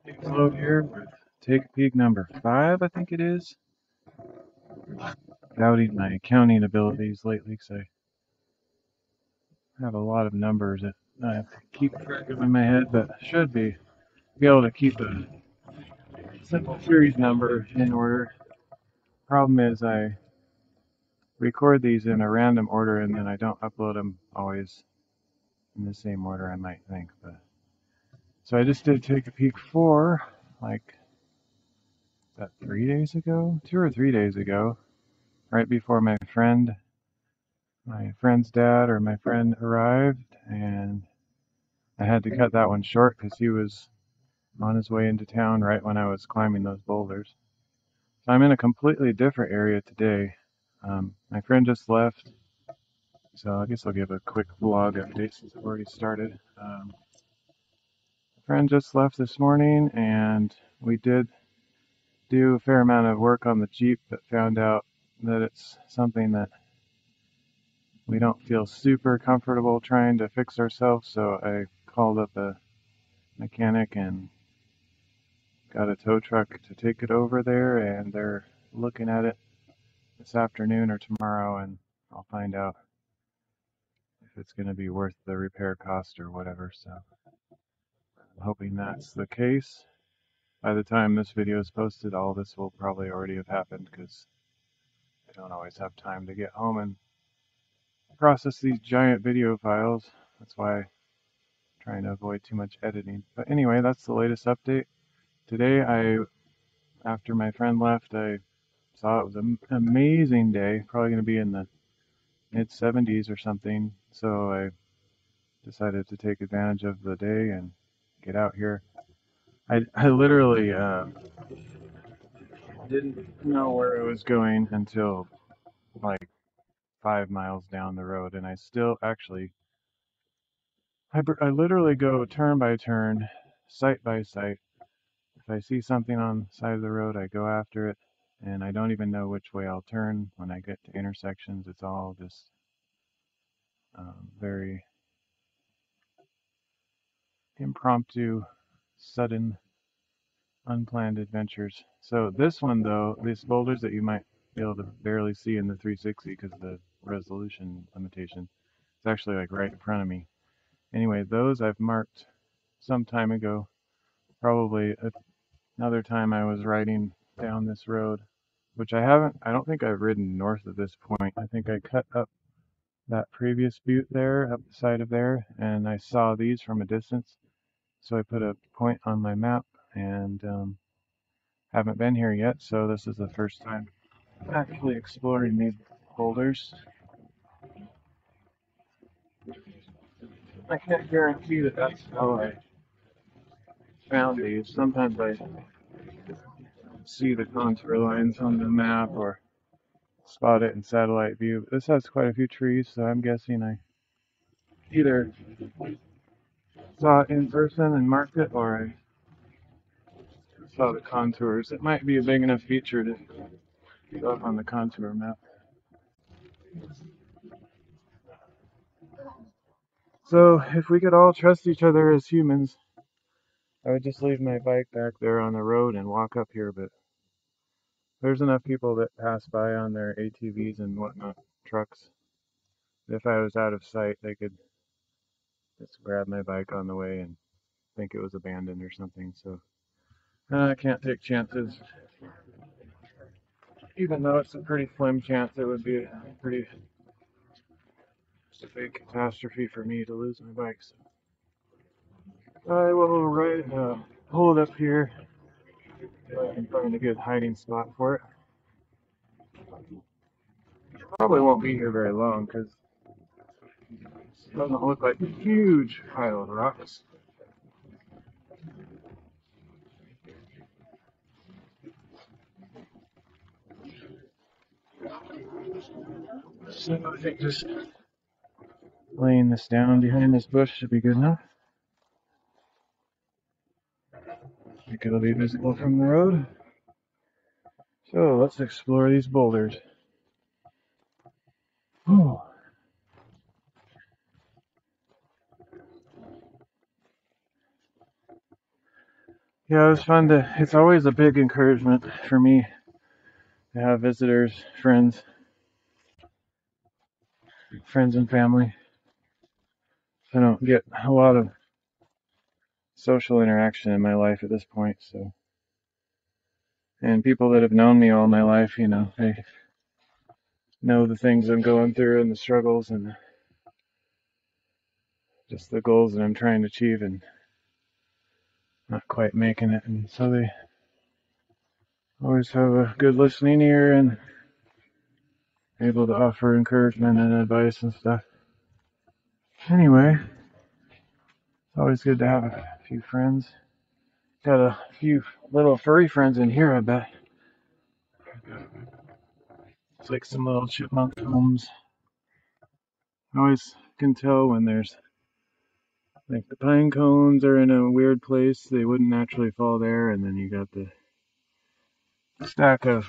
Hello here with Take Peek number 5, I think it is. Doubting my counting abilities lately because I have a lot of numbers that I have to keep track of in my head, but I should be able to keep a simple series number in order. Problem is I record these in a random order and then I don't upload them always in the same order I might think. But so I just did Take a Peek 4, like, that 3 days ago? 2 or 3 days ago, right before my friend's dad or my friend arrived, and I had to cut that one short because he was on his way into town right when I was climbing those boulders. So I'm in a completely different area today. My friend just left, so I guess I'll give a quick vlog update since I've already started. My friend just left this morning, and we did do a fair amount of work on the Jeep, but found out that it's something that we don't feel super comfortable trying to fix ourselves, so I called up a mechanic and got a tow truck to take it over there, and they're looking at it this afternoon or tomorrow, and I'll find out if it's going to be worth the repair cost or whatever. So I'm hoping that's the case. By the time this video is posted, all this will probably already have happened because I don't always have time to get home and process these giant video files. That's why I'm trying to avoid too much editing. But anyway, that's the latest update. Today, after my friend left, I saw it was an amazing day, probably going to be in the mid 70s or something. So I decided to take advantage of the day and get out here. I literally didn't know where I was going until like 5 miles down the road, and I still actually, I literally go turn by turn, site by site. If I see something on the side of the road, I go after it, and I don't even know which way I'll turn when I get to intersections. It's all just very impromptu, sudden, unplanned adventures. So this one, though, these boulders that you might be able to barely see in the 360 because of the resolution limitation, it's actually like right in front of me. Anyway, those I've marked some time ago. Probably another time I was riding down this road, which I don't think I've ridden north of this point. I think I cut up that previous butte there, up the side of there, and I saw these from a distance. So I put a point on my map and haven't been here yet, so this is the first time actually exploring these boulders. I can't guarantee that that's how I found these. Sometimes I see the contour lines on the map or spot it in satellite view. But this has quite a few trees, so I'm guessing I either saw it in person and marked it, or I saw the contours. It might be a big enough feature to go up on the contour map. So if we could all trust each other as humans, I would just leave my bike back there on the road and walk up here, but there's enough people that pass by on their ATVs and whatnot, trucks. If I was out of sight, they could just grab my bike on the way and think it was abandoned or something. So I can't take chances. Even though it's a pretty slim chance, it would be a pretty just a big catastrophe for me to lose my bike. So I will hold up here and find a good hiding spot for it. Probably won't be here very long because it doesn't look like a huge pile of rocks. So I think just laying this down behind this bush should be good enough. I think it'll be visible from the road. So let's explore these boulders. Oh. Yeah, it was fun to. It's always a big encouragement for me to have visitors, friends and family. I don't get a lot of social interaction in my life at this point, so. And people that have known me all my life, they know the things I'm going through and the struggles and just the goals that I'm trying to achieve and not quite making it. And so they always have a good listening ear and able to offer encouragement and advice and stuff. Anyway, it's always good to have a few friends. Got a few little furry friends in here, I bet. It's like some little chipmunk homes. I always can tell when there's like the pine cones are in a weird place. They wouldn't naturally fall there. And then you got the stack of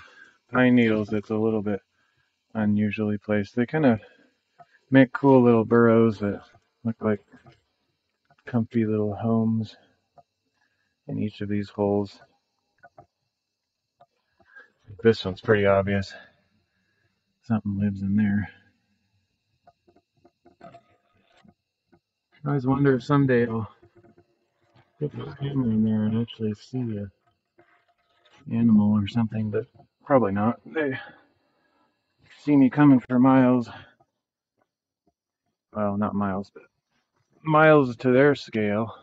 pine needles that's a little bit unusually placed. They kind of make cool little burrows that look like comfy little homes in each of these holes. This one's pretty obvious. Something lives in there. I always wonder if someday I'll put the camera in there and actually see an animal or something, but probably not. They see me coming for miles. Well, not miles, but miles to their scale.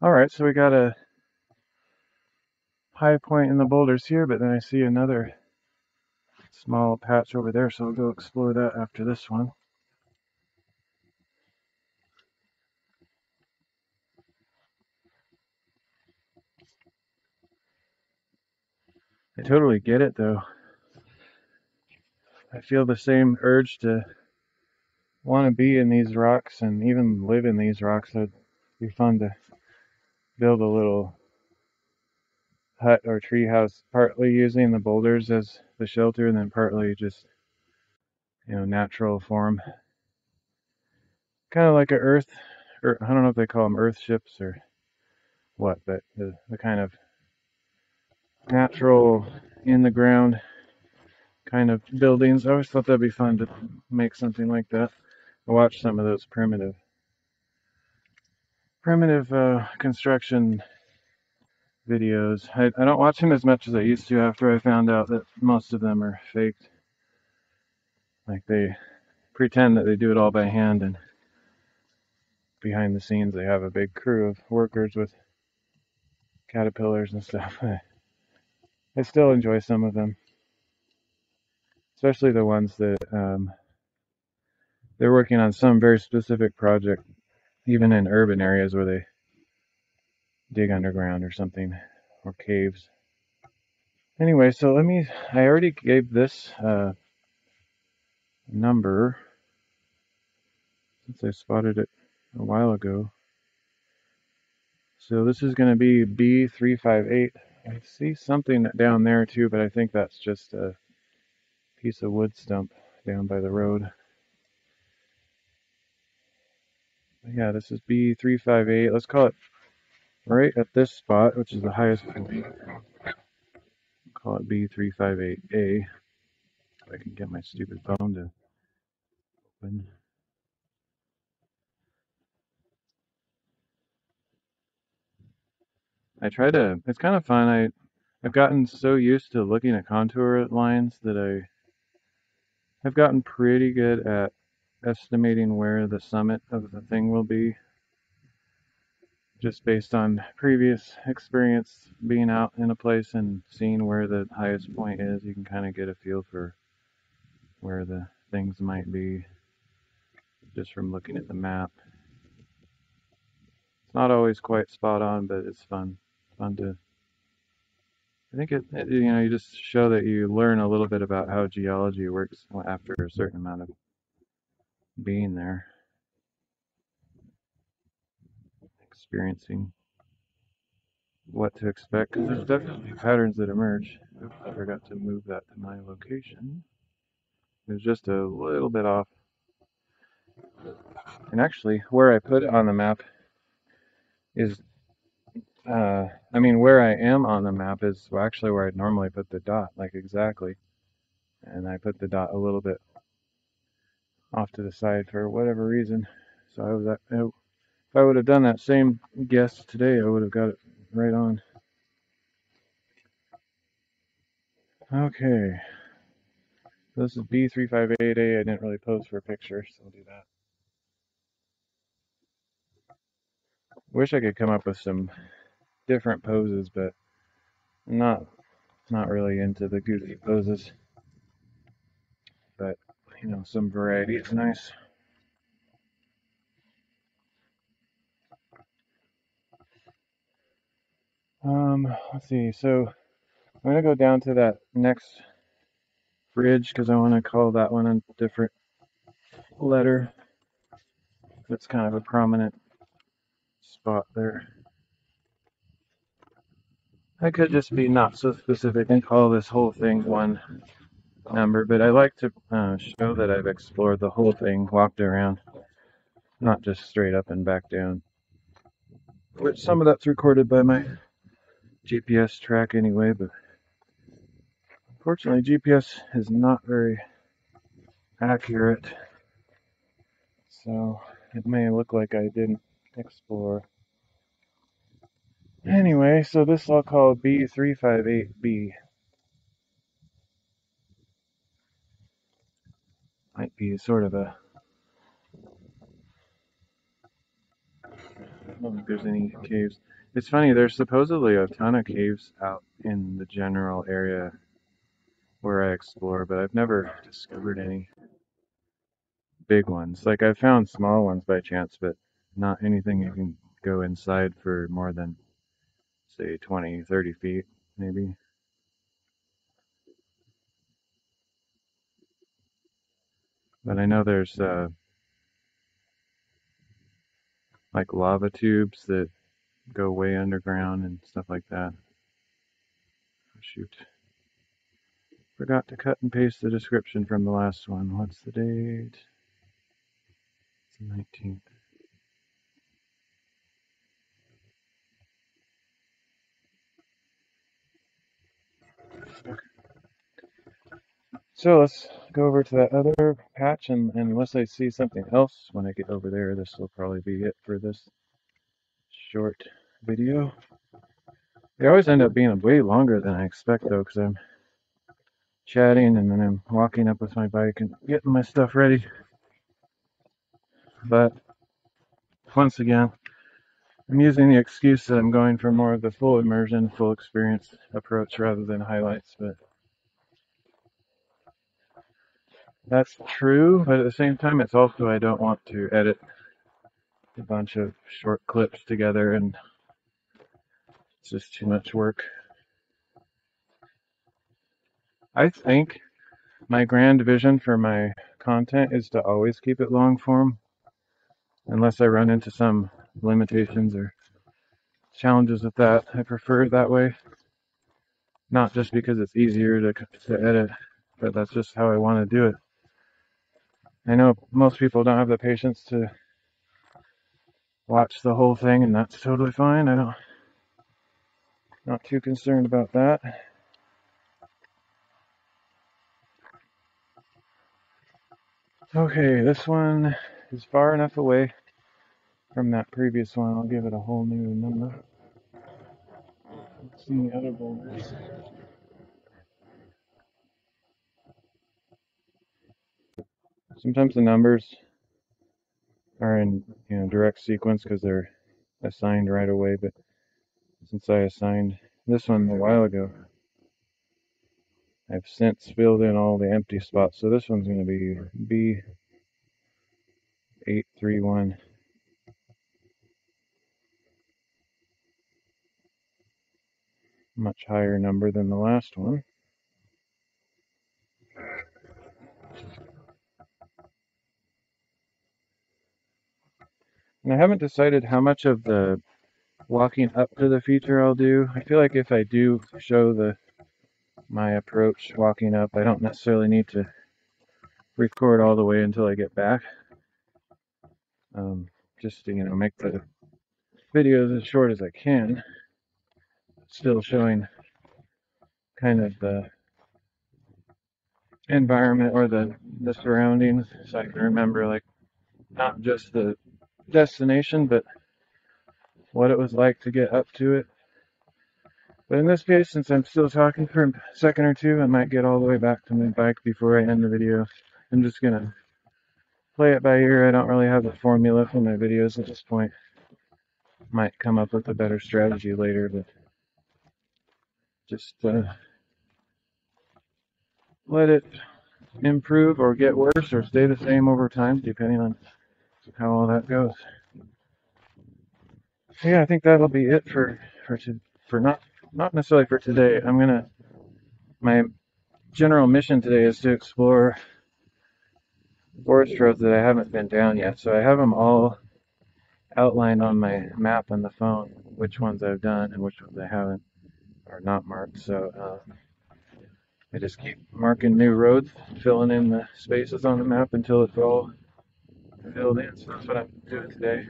Alright, so we got a high point in the boulders here, but then I see another small patch over there, so I'll go explore that after this one. I totally get it though. I feel the same urge to want to be in these rocks and even live in these rocks. It'd be fun to build a little hut or tree house, partly using the boulders as the shelter and then partly just, natural form. Kind of like a earth, or I don't know if they call them earth ships or what, but the kind of natural in the ground kind of buildings. I always thought that'd be fun to make something like that. I watched some of those primitive construction videos. I don't watch them as much as I used to after I found out that most of them are faked. Like they pretend that they do it all by hand, and behind the scenes they have a big crew of workers with caterpillars and stuff. I still enjoy some of them, especially the ones that they're working on some very specific project, even in urban areas where they dig underground or something, or caves. Anyway, so I already gave this number since I spotted it a while ago. So this is going to be B358. I see something down there too, but I think that's just a piece of wood stump down by the road. Yeah, this is B358. Let's call it right at this spot, which is the highest point. Call it B358A. If I can get my stupid phone to open. It's kind of fun. I've gotten so used to looking at contour lines that I've gotten pretty good at estimating where the summit of the thing will be, just based on previous experience being out in a place and seeing where the highest point is. You can kind of get a feel for where the things might be just from looking at the map. It's not always quite spot on, but it's fun. Fun to. I think you just show that you learn a little bit about how geology works after a certain amount of being there, experiencing what to expect, because there's definitely patterns that emerge. Oops, I forgot to move that to my location. It was just a little bit off. And actually, where I put it on the map is I mean, where I am on the map is actually where I'd normally put the dot, like exactly. And I put the dot a little bit off to the side for whatever reason. So if I would have done that same guess today, I would have got it right on. Okay, this is B358A. I didn't really pose for a picture, so I'll do that. Wish I could come up with some different poses, but I'm not really into the goofy poses. But you know, some variety is nice. Let's see. So I'm gonna go down to that next ridge because I want to call that one a different letter. That's kind of a prominent spot there. I could just be not so specific and call this whole thing one number, but I like to show that I've explored the whole thing, walked around, not just straight up and back down. Which some of that's recorded by my GPS track anyway, but fortunately GPS is not very accurate, so it may look like I didn't explore. Anyway, so this I'll call B358B. Might be sort of a, I don't think there's any caves. It's funny, there's supposedly a ton of caves out in the general area where I explore, but I've never discovered any big ones. Like I've found small ones by chance, but not anything you can go inside for more than, say, 20, 30 feet, maybe. But I know there's like lava tubes that go way underground and stuff like that. Oh, shoot. Forgot to cut and paste the description from the last one. What's the date? It's the 19th. So let's go over to that other patch, and unless I see something else when I get over there, this will probably be it for this short video. They always end up being way longer than I expect, though, because I'm chatting and then I'm walking up with my bike and getting my stuff ready. But once again, I'm using the excuse that I'm going for more of the full immersion, full experience approach rather than highlights. But that's true, but at the same time, it's also I don't want to edit a bunch of short clips together, and it's just too much work. I think my grand vision for my content is to always keep it long form, unless I run into some limitations or challenges with that. I prefer it that way, not just because it's easier to edit, but that's just how I want to do it. I know most people don't have the patience to watch the whole thing, and that's totally fine. Not too concerned about that. Okay, this one is far enough away from that previous one. I'll give it a whole new number. Let's see the other boulders. Sometimes the numbers are in direct sequence because they're assigned right away, but since I assigned this one a while ago, I've since filled in all the empty spots. So this one's going to be B831. Much higher number than the last one. And I haven't decided how much of the walking up to the feature I'll do. I feel like if I do show my approach walking up, I don't necessarily need to record all the way until I get back. Just to make the videos as short as I can. still showing kind of the environment or the surroundings, so I can remember like not just the destination, but what it was like to get up to it. But in this case, since I'm still talking for a second or two, I might get all the way back to my bike before I end the video. I'm just gonna play it by ear. I don't really have a formula for my videos at this point. Might come up with a better strategy later, but just let it improve or get worse or stay the same over time, depending on how all that goes. So yeah, I think that'll be it for not necessarily for today. My general mission today is to explore forest roads that I haven't been down yet. So I have them all outlined on my map on the phone, which ones I've done and which ones I haven't, or not marked. So I just keep marking new roads, filling in the spaces on the map until it's all filled in. So that's what I'm doing today.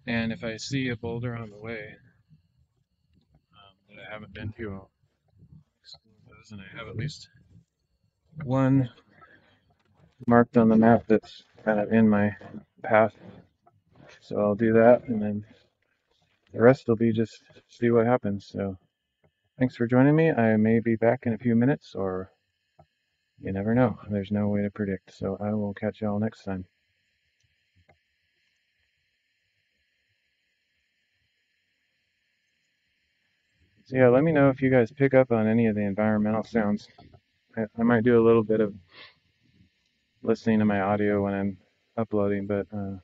And if I see a boulder on the way that I haven't been to, I'll explore those. And I have at least one marked on the map that's kind of in my path. So I'll do that, and then the rest will be just see what happens. So thanks for joining me. I may be back in a few minutes, or you never know. There's no way to predict. So I will catch y'all next time. So yeah, let me know if you guys pick up on any of the environmental sounds. I might do a little bit of listening to my audio when I'm uploading, but I'm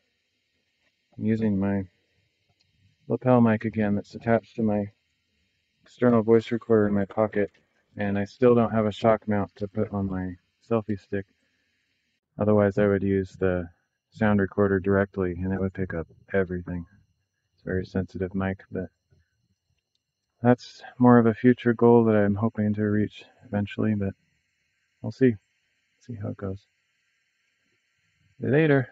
using my lapel mic again that's attached to my external voice recorder in my pocket, and I still don't have a shock mount to put on my selfie stick. Otherwise, I would use the sound recorder directly, and it would pick up everything. It's a very sensitive mic, but that's more of a future goal that I'm hoping to reach eventually, but we'll see. See how it goes. Later.